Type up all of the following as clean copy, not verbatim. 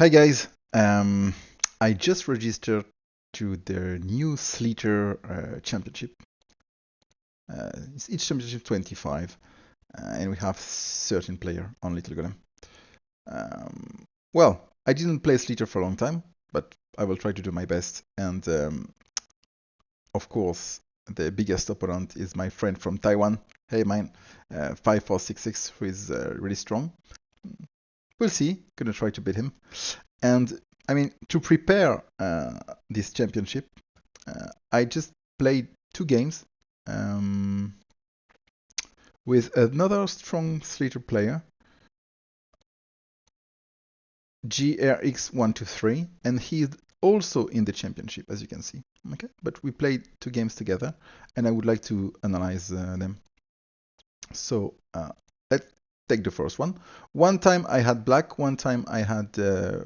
Hi guys, I just registered to the new Sleater championship. It's each championship 25, and we have 13 player on Little Golem. Well, I didn't play Sleater for a long time, but I will try to do my best. And of course, the biggest opponent is my friend from Taiwan. Hey man, 5466, who is really strong. We'll see. Gonna try to beat him. And I mean, to prepare this championship, I just played 2 games um, with another strong Slater player, GRX123, and he's also in the championship, as you can see. Okay, but we played 2 games together, and I would like to analyze them. So let's take the first one. One time I had black, one time I had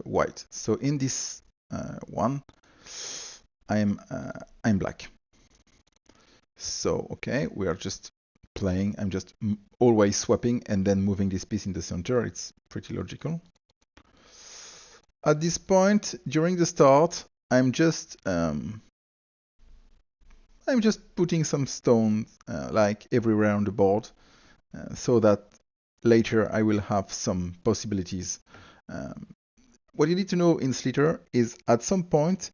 white. So in this one, I'm black. So okay, we are just playing. I'm just always swapping and then moving this piece in the center. It's pretty logical. At this point, during the start, I'm just putting some stones like everywhere on the board, so that later I will have some possibilities. Um, what you need to know in Slither is at some point,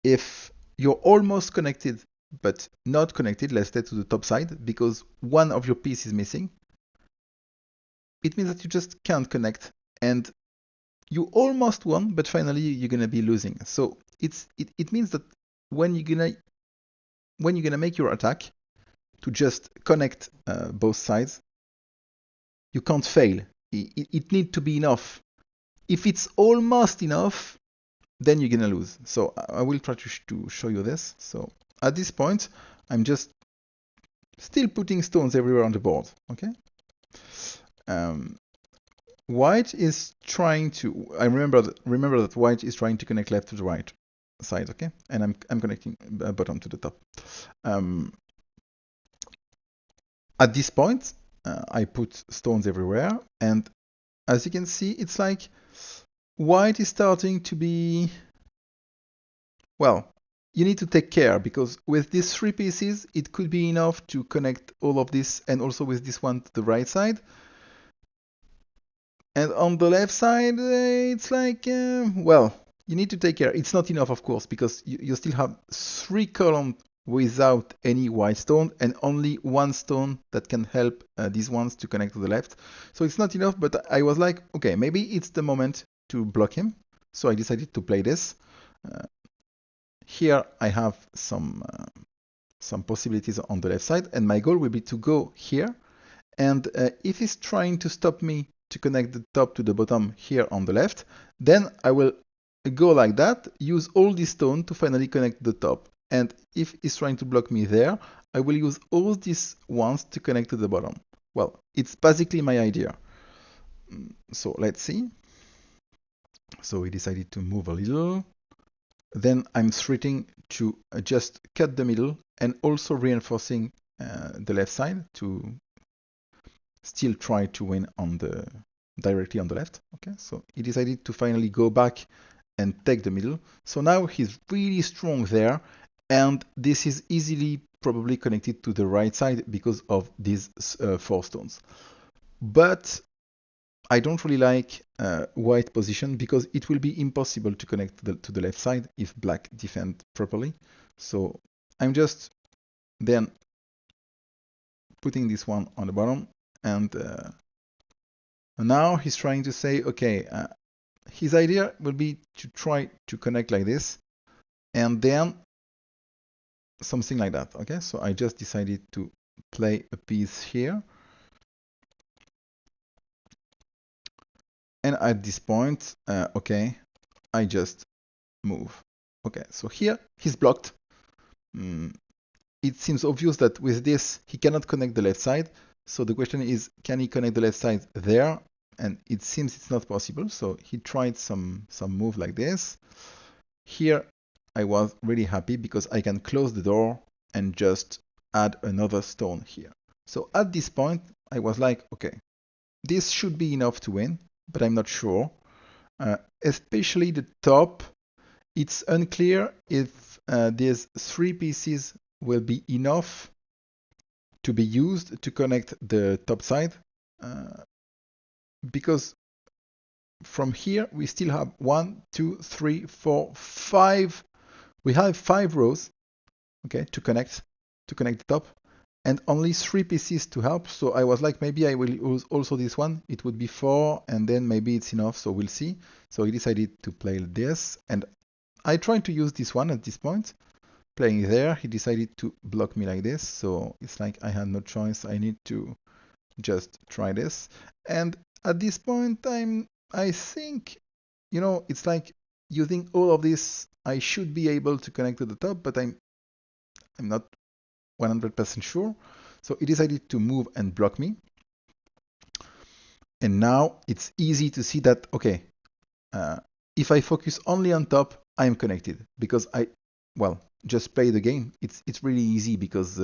if you're almost connected but not connected, let's say to the top side, because one of your pieces is missing, it means that you just can't connect and you almost won, but finally you're gonna be losing. So it means that when you're gonna make your attack to just connect both sides, you can't fail. It needs to be enough. If it's almost enough, then you're gonna lose. So I will try to show you this. So at this point, I'm just still putting stones everywhere on the board. Okay. Um, White is trying to. I remember that white is trying to connect left to the right side. Okay, and I'm connecting bottom to the top. Um, at this point, I put stones everywhere, and as you can see, it's like white is starting to be. Well, you need to take care because with these 3 pieces, it could be enough to connect all of this, and also with this one to the right side. And on the left side, it's like, well, you need to take care. It's not enough, of course, because you still have 3 columns without any white stone and only one stone that can help these ones to connect to the left. So it's not enough, but I was like, okay, maybe it's the moment to block him. So I decided to play this. Uh, Here I have some possibilities on the left side, and my goal will be to go here. And if he's trying to stop me to connect the top to the bottom here on the left, then I will go like that, use all these stone to finally connect the top. And if he's trying to block me there, I will use all these ones to connect to the bottom. Well, it's basically my idea. So let's see. So we decided to move a little. Then I'm threatening to just cut the middle and also reinforcing the left side to still try to win on the directly on the left. Okay, so he decided to finally go back and take the middle. So now he's really strong there, and this is easily probably connected to the right side because of these 4 stones. But I don't really like white position because it will be impossible to connect to the left side if black defend properly. So I'm just then putting this one on the bottom, and now he's trying to say, okay, his idea will be to try to connect like this, and then something like that. Okay, so I just decided to play a piece here, and at this point, okay, I just move. Okay, so here he's blocked. It seems obvious that with this he cannot connect the left side. So the question is, can he connect the left side there? And it seems it's not possible. So he tried some move like this. Here I was really happy because I can close the door and just add another stone here. So at this point I was like, okay, this should be enough to win, but I'm not sure. especially the top. It's unclear if these three pieces will be enough to be used to connect the top side, because from here we still have 1, 2, 3, 4, 5. We have 5 rows, okay, to connect the top, and only 3 pieces to help. So I was like, maybe I will use also this one. It would be 4, and then maybe it's enough. So we'll see. So I decided to play this, and I tried to use this one at this point. Playing there, he decided to block me like this. So it's like I had no choice. I need to just try this. And at this point, I think, it's like using all of this, I should be able to connect to the top, but I'm not 100% sure. So he decided to move and block me. And now it's easy to see that, okay, if I focus only on top, I'm connected because just play the game. It's really easy because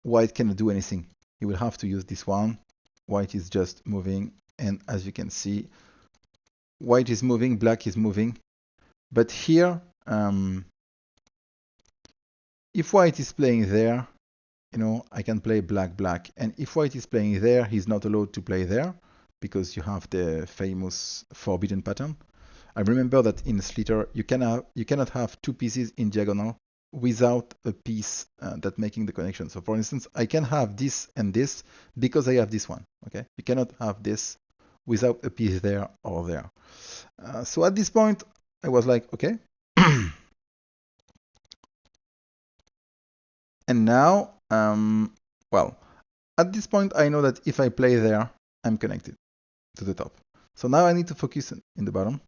white cannot do anything. You will have to use this one. White is just moving, and as you can see, white is moving, black is moving. But here, if white is playing there, I can play black, black. And if white is playing there, he's not allowed to play there because you have the famous forbidden pattern. I remember that in Slither, you cannot have 2 pieces in diagonal without a piece that making the connection. So for instance, I can have this and this because I have this one. Okay, you cannot have this without a piece there or there. So at this point, I was like, okay. And now, at this point, I know that if I play there, I'm connected to the top. So now I need to focus in the bottom.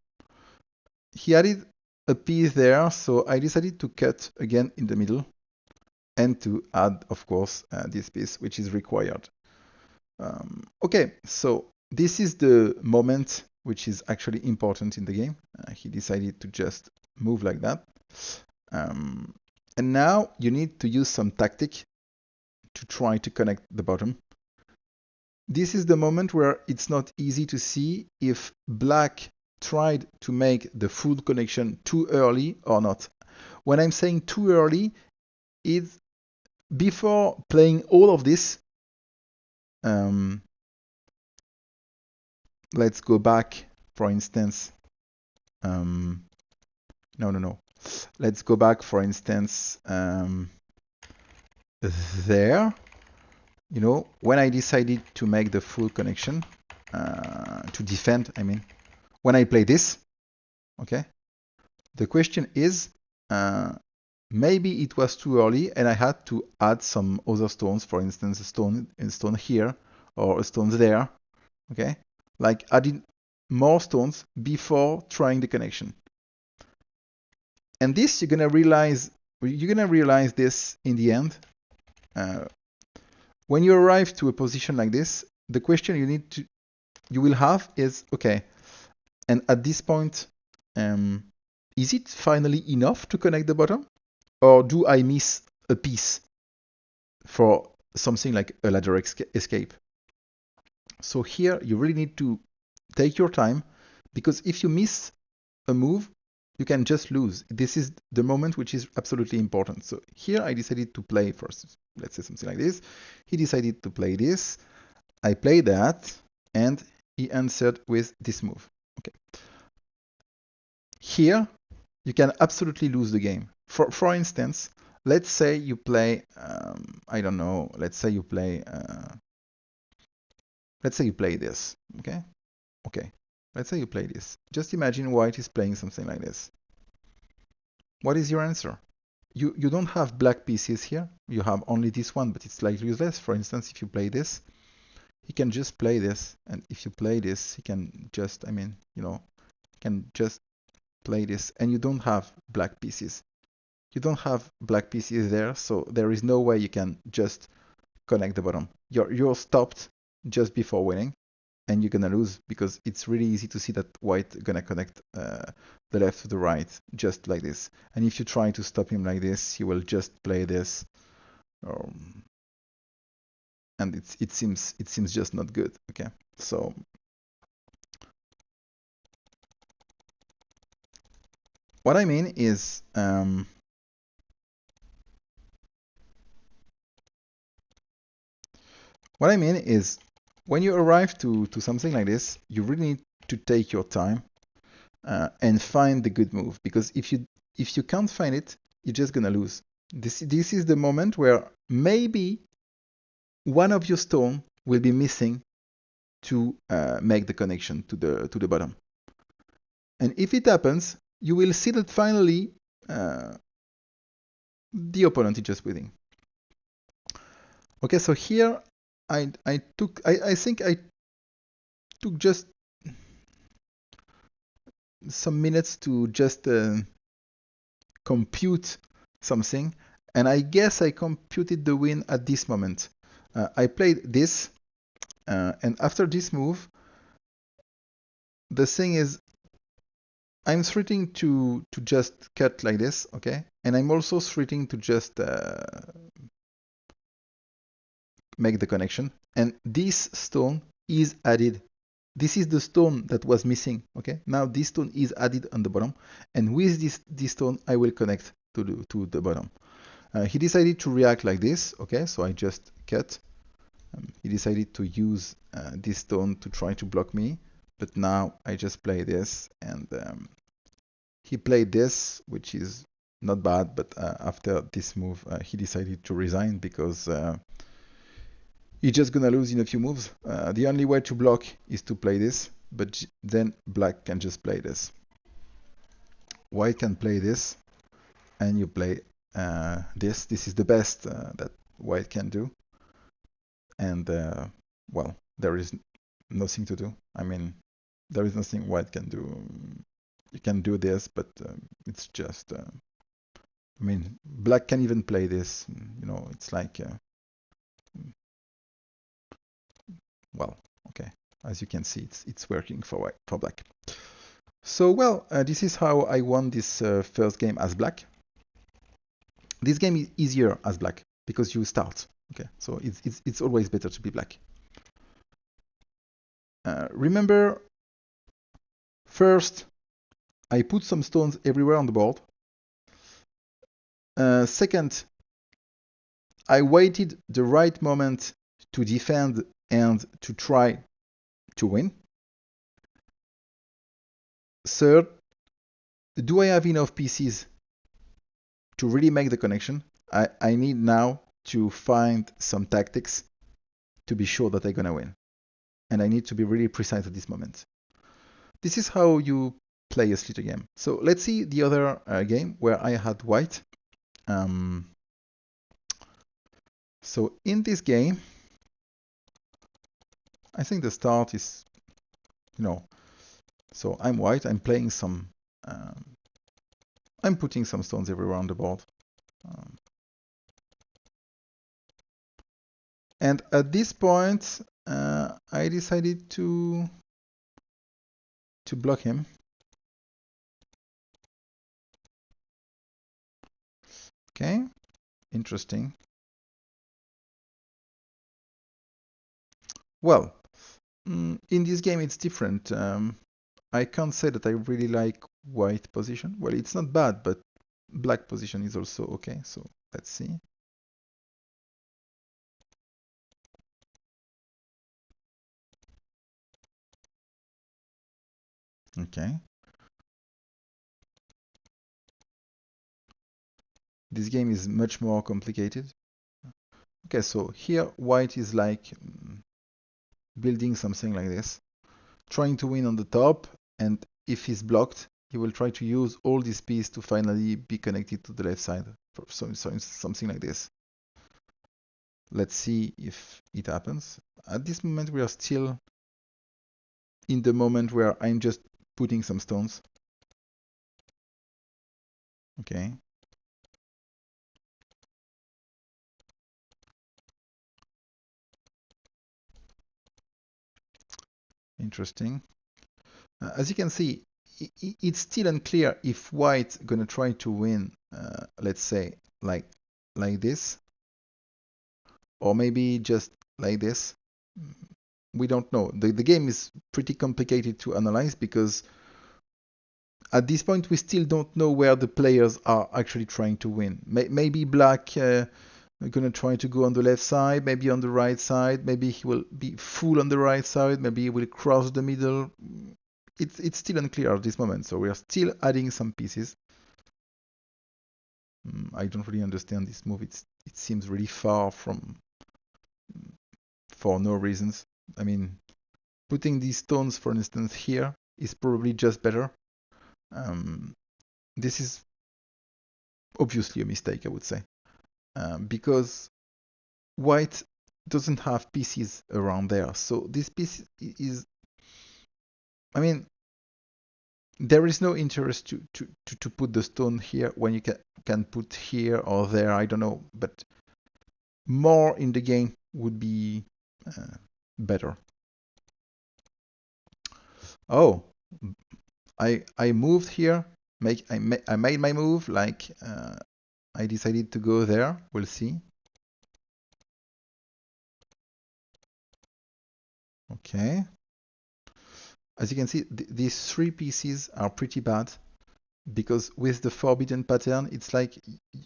He added a piece there, so I decided to cut again in the middle and to add, of course, this piece, which is required. Okay, so this is the moment which is actually important in the game. He decided to just move like that. And now you need to use some tactic to try to connect the bottom. This is the moment where it's not easy to see if black tried to make the full connection too early or not. When I'm saying too early, it's before playing all of this. Let's go back, for instance. No. Let's go back, for instance, there. When I decided to make the full connection, to defend, when I play this, okay, the question is, maybe it was too early and I had to add some other stones, for instance, a stone here or a stone there, okay, like adding more stones before trying the connection. And this you're gonna realize this in the end. When you arrive to a position like this, the question you will have is, okay, and at this point, is it finally enough to connect the bottom? Or do I miss a piece for something like a ladder escape? So here you really need to take your time, because if you miss a move, you can just lose. This is the moment which is absolutely important. So here I decided to play first, let's say something like this. He decided to play this. I played that, and he answered with this move. Okay. Here, you can absolutely lose the game. For instance, let's say you play, I don't know, let's say you play this, okay? Okay, let's say you play this. Just imagine white is playing something like this. What is your answer? You don't have black pieces here. You have only this one, but it's slightly useless. For instance, if you play this, he can just play this. And if you play this, he can just, can just play this. And you don't have black pieces. You don't have black pieces there, so there is no way you can just connect the bottom. You're stopped just before winning, and you're gonna lose because it's really easy to see that white gonna connect the left to the right just like this. And if you try to stop him like this, he will just play this, and it seems just not good. Okay, so What I mean is, when you arrive to something like this, you really need to take your time and find the good move, because if you can't find it, you're just gonna lose. This is the moment where maybe one of your stone will be missing to make the connection to the bottom. And if it happens, you will see that finally the opponent is just winning. Okay, so here I think I took just some minutes to just compute something, and I guess I computed the win at this moment. I played this, and after this move, the thing is, I'm threatening to just cut like this, okay? And I'm also threatening to just make the connection. And this stone is added. This is the stone that was missing, okay? Now this stone is added on the bottom, and with this stone, I will connect to the bottom. He decided to react like this, okay? So I just cut. He decided to use this stone to try to block me, but now I just play this, and he played this, which is not bad, but after this move, he decided to resign because he's just gonna lose in a few moves. The only way to block is to play this, but then black can just play this. White can play this, and you play this. This is the best that white can do. And well, there is nothing to do. I mean, there is nothing white can do. You can do this, but it's just. I mean, black can even play this. You know, it's like. Well, okay. As you can see, it's working for black. So well, this is how I won this first game as black. This game is easier as black because you start. Okay, so it's always better to be black. Remember, first I put some stones everywhere on the board. Second, I waited the right moment to defend and to try to win. Third, do I have enough pieces to really make the connection? I need now to find some tactics to be sure that I'm gonna win. And I need to be really precise at this moment. This is how you play a Slither game. So let's see the other game where I had white. So in this game, I think the start is, you know, so I'm white, I'm playing some, I'm putting some stones everywhere on the board. And at this point, I decided to block him. Okay, interesting. Well, in this game it's different. I can't say that I really like white position. Well, it's not bad, but black position is also okay. So let's see. Okay. This game is much more complicated. Okay, so here white is like building something like this, trying to win on the top, and if he's blocked, he will try to use all this piece to finally be connected to the left side, for something like this. Let's see if it happens. At this moment, we are still in the moment where I'm just putting some stones. Okay. Interesting. As you can see, it's still unclear if white's gonna try to win, let's say, like this, or maybe just like this. We don't know. The game is pretty complicated to analyze because at this point, we still don't know where the players are actually trying to win. Maybe black gonna try to go on the left side, maybe on the right side, maybe he will be full on the right side, maybe he will cross the middle. It's still unclear at this moment, so we are still adding some pieces. I don't really understand this move. It seems really far from, for no reasons. I mean, putting these stones, for instance, here is probably just better. This is obviously a mistake, I would say, because white doesn't have pieces around there. So this piece is, I mean, there is no interest to put the stone here when you can put here or there, I don't know, but more in the game would be better. Oh, I moved here. I made my move. Like I decided to go there. We'll see. Okay. As you can see, these three pieces are pretty bad because with the forbidden pattern, it's like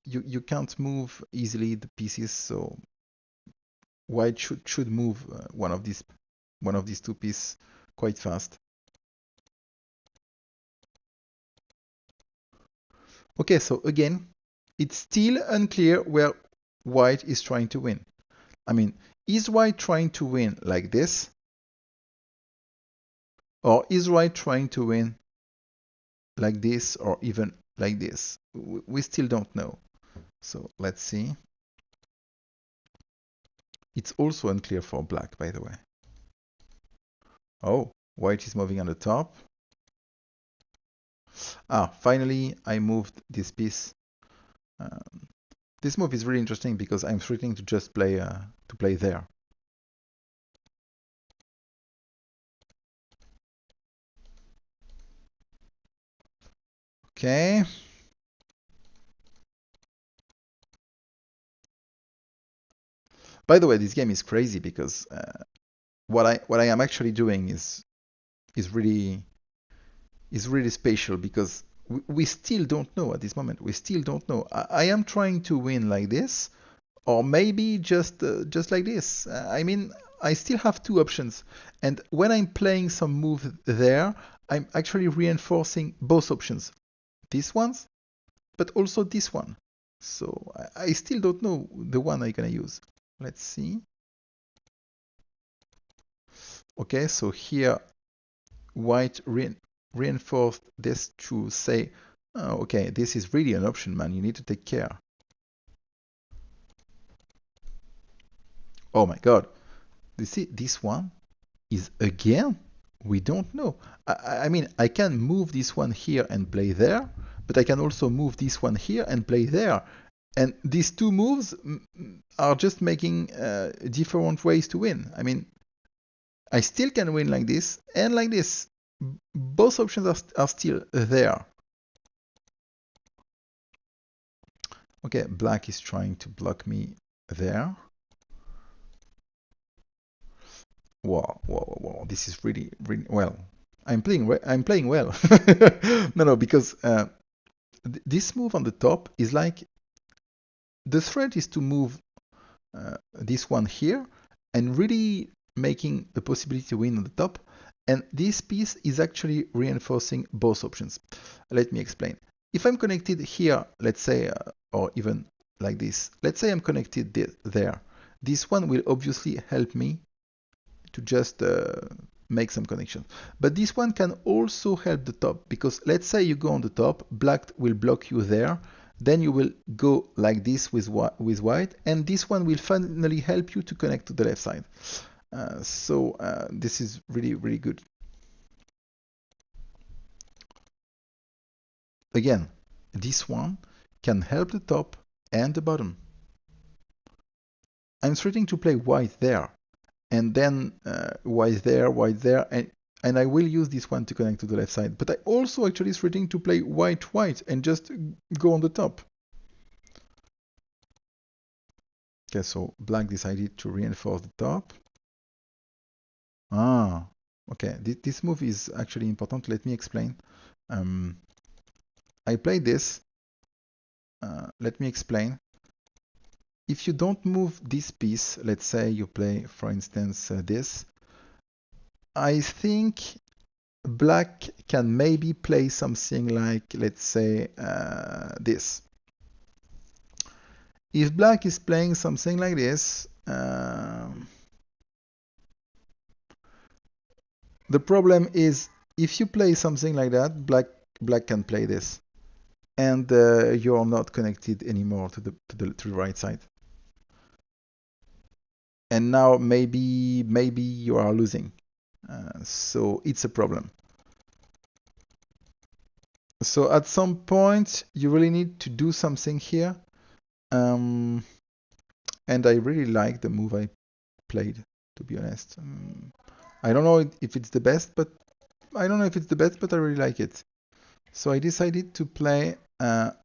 you can't move easily the pieces. So white should move one of these two pieces quite fast. Okay, so again, it's still unclear where white is trying to win. I mean, is white trying to win like this? Or is white trying to win like this or even like this? We still don't know. So let's see. It's also unclear for black, by the way. Oh, white is moving on the top. Finally, I moved this piece. This move is really interesting because I'm threatening to just play there. Okay. By the way, this game is crazy because what I am actually doing is really special because we still don't know at this moment. We still don't know. I am trying to win like this, or maybe just like this. I mean, I still have two options, and when I'm playing some move there, I'm actually reinforcing both options. This ones, but also this one. So I still don't know the one I'm gonna use. Let's see. Okay, so here white reinforced this to say, oh, okay, this is really an option, man. You need to take care. Oh my god. You see, this one is again, we don't know. I mean, I can move this one here and play there, but I can also move this one here and play there. And these two moves are just making different ways to win. I mean, I still can win like this and like this. Both options are still there. Okay, black is trying to block me there. Wow. This is really well. I'm playing well. No, because this move on the top is like the threat is to move this one here and really making the possibility to win on the top. And this piece is actually reinforcing both options. Let me explain. If I'm connected here, let's say, or even like this, let's say I'm connected there. This one will obviously help me to just make some connection. But this one can also help the top because let's say you go on the top, black will block you there. Then you will go like this with white, and this one will finally help you to connect to the left side. So this is really good. Again, this one can help the top and the bottom. I'm threatening to play white there, and then white there, and I will use this one to connect to the left side. But I also actually threatening to play white, and just go on the top. Okay, so black decided to reinforce the top. Okay, this move is actually important. Let me explain. I play this. Let me explain. If you don't move this piece, let's say you play, for instance, this, I think black can maybe play something like, let's say, this. If black is playing something like this, the problem is if you play something like that, black can play this, and you're not connected anymore to the right side. And now maybe you are losing. So it's a problem. So at some point you really need to do something here. And I really like the move I played, to be honest. I don't know if it's the best, but I really like it. So I decided to play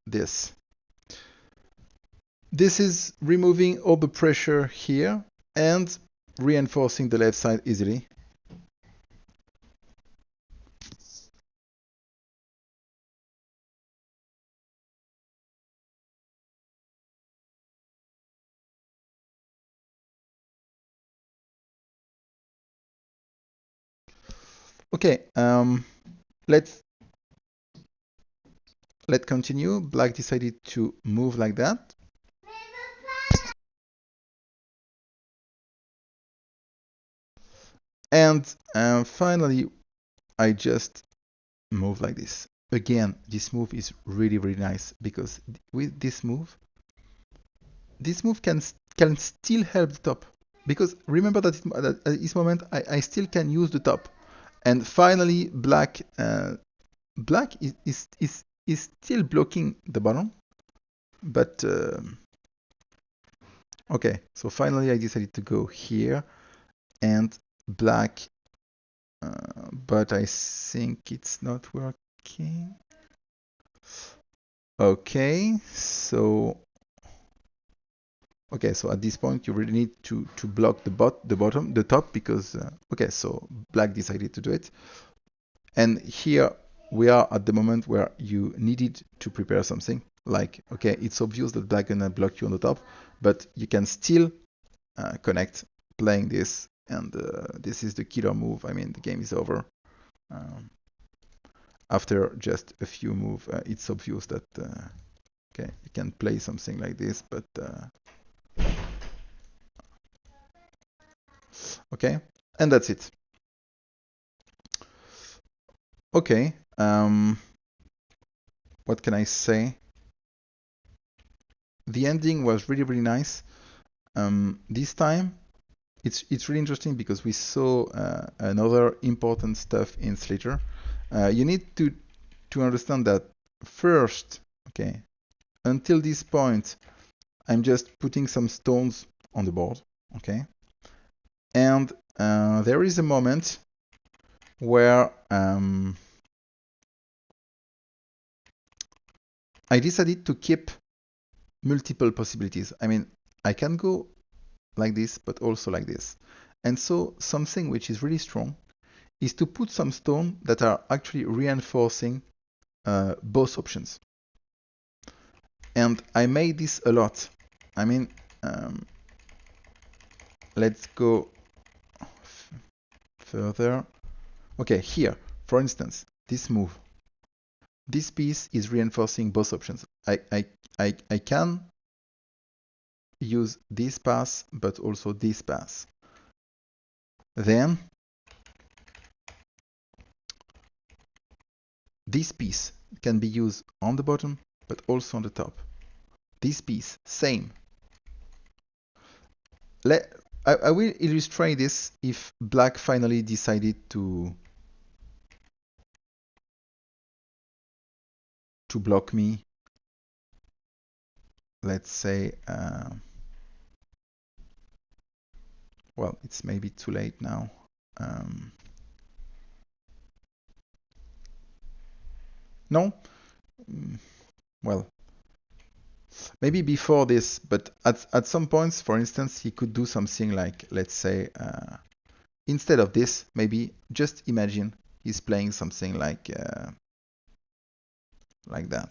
this. This is removing all the pressure here and reinforcing the left side easily. Okay, let's continue. Black decided to move like that. And finally, I just move like this. Again, this move is really, really nice because with this move can still help the top. Because remember that at this moment, I still can use the top. And finally, black is still blocking the bottom. But okay, so finally I decided to go here and black, but I think it's not working. Okay, so at this point you really need to block the top because okay, so black decided to do it, and here we are at the moment where you needed to prepare something. Like, okay, it's obvious that black gonna block you on the top, but you can still connect playing this, and this is the killer move. I mean, the game is over. Um, After just a few moves, it's obvious that okay, you can play something like this, but okay, and that's it. Okay, what can I say? The ending was really, really nice. This time, it's really interesting because we saw another important stuff in Slater. You need to understand that first, okay, until this point, I'm just putting some stones on the board, okay, and there is a moment where I decided to keep multiple possibilities. I mean, I can go like this, but also like this. And so something which is really strong is to put some stone that are actually reinforcing both options. And I made this a lot. I mean, let's go further. Okay, here, for instance, this move. This piece is reinforcing both options. I can use this pass, but also this pass. Then this piece can be used on the bottom, but also on the top. This piece, same. I will illustrate this if black finally decided to block me. Let's say, well, it's maybe too late now. No? Well, maybe before this, but at some points, for instance, he could do something like, let's say, instead of this, maybe just imagine he's playing something like like that.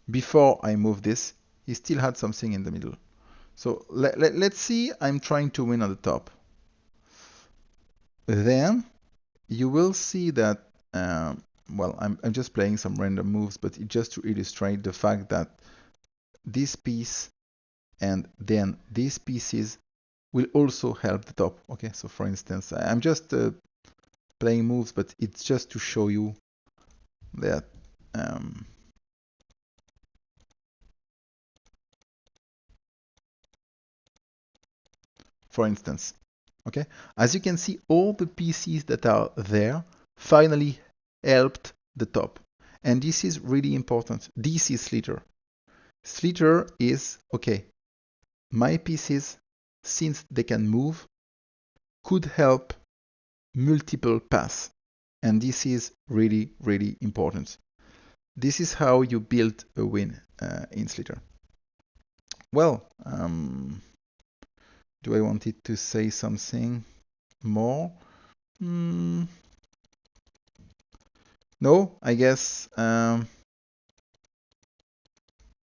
Before I move this, he still had something in the middle. So let's see, I'm trying to win on the top. Then you will see that, well, I'm just playing some random moves, but just to illustrate the fact that this piece and then these pieces will also help the top. Okay, so for instance, I'm just playing moves, but it's just to show you that for instance, okay, as you can see, all the pieces that are there finally helped the top. And this is really important. This is Slither. Slither is, okay, my pieces, since they can move, could help multiple paths. And this is really, really important. This is how you build a win in Slither. Well, do I wanted to say something more? No, I guess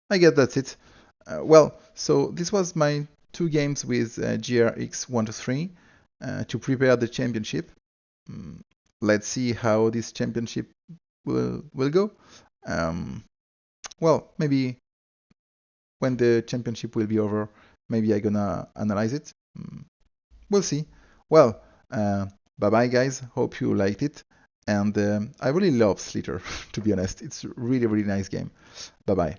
that's it. Well, so this was my 2 games with GRX 123 to prepare the championship. Let's see how this championship will go. Well, maybe when the championship will be over, maybe I'm gonna analyze it. We'll see. Well, bye bye, guys. Hope you liked it. And I really love Slither, to be honest. It's a really, really nice game. Bye bye.